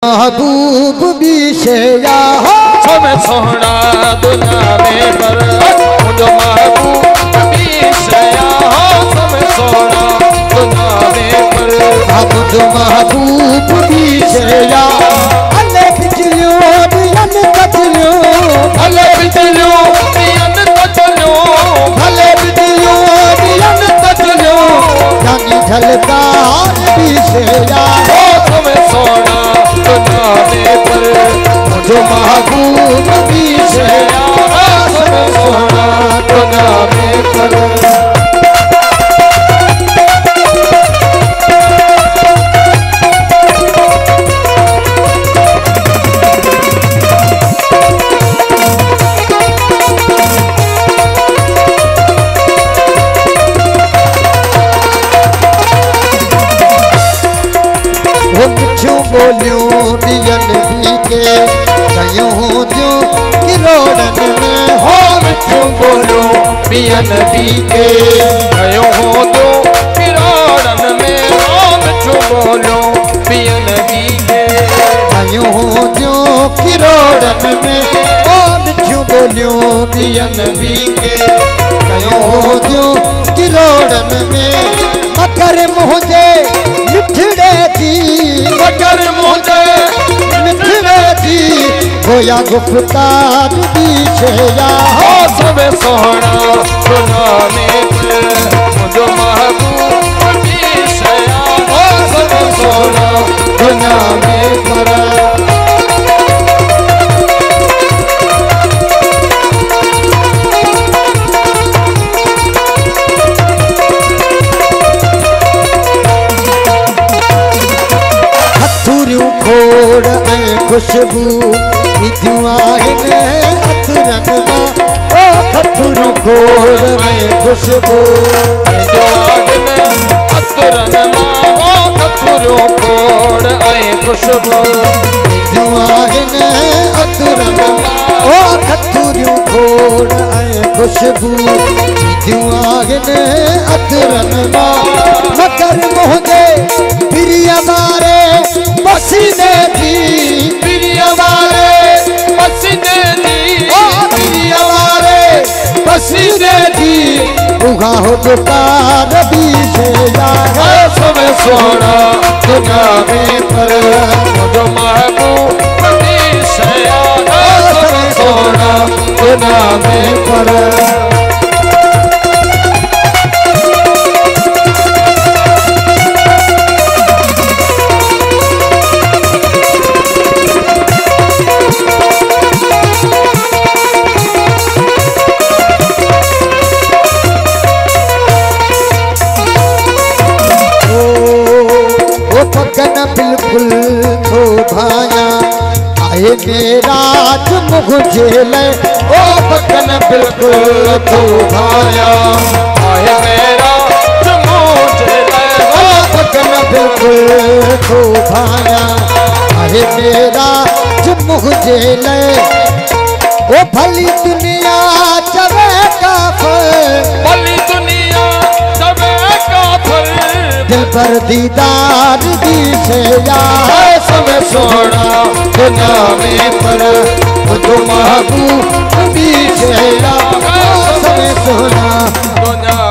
महबूब भी शेया हो सब सोना दुनिया में पर मुझो महबूब भी शेया हो सब सोना दुनिया में पर मुझो महबूब भी शेया भले बिजलियों बियन कचलियों भले बिजलियों बियन कचलियों भले बिजलियों बियन कचलियों जानी झलका भी शेया हो सब सोना दुनिया में पर मुझो महबूब भी शेया सब सोना दुनिया में पर बोलियों दियन भी के कयूं जो किरोड़न में हो मिठू बोलो बियन भी के कयूं जो किरोड़न में हो मिठू बोलो बियन भी के कयूं जो किरोड़न में ओ मिठू बोलियों दियन भी के कयूं जो किरोड़न में मकर मुझे मिठड़े दी मगर मुझे मिठड़े दी गोया गुफ्तार दी शेया हो सब सोना दुनिया में मुझो महबूब भी शेया हो सब सोना दुनिया में पर खोड़ ऐं खुशबू विधियूं आहिनि अतरन मां ओ खथुरू खोड़ ऐं खुशबू अतरन मां ओ खथुरू खोड़ ऐं खुशबू विधियूं आहिनि अतरन मां ओ खथुरू खोड़ ऐं खुशबू विधियूं आहिनि अतरन मां मगर मुंहिंजे प्रिय वारे पसीने दी प्रिय वारे पसीने दी ओ प्रिय वारे पसीने दी उगा हो पुकार भी शेया है सब सोना दुनिया में पर मुझो महबूब भी शेया है सब सोना दुनिया में पर बिल्कुल तो भाया आए मेरा मुझे ले ओ बकन बिल्कुल तो भाया आए मेरा मुझे ले ओ बकन बिल्कुल तो भाया आए मेरा मुझे ले ओ भली दुनिया चवे काफर भली दुनिया चवे काफर दिल पर दीदार दी शेया सब सोना दुनिया में पर मुझो महबूब भी शेया सब सोना दुनिया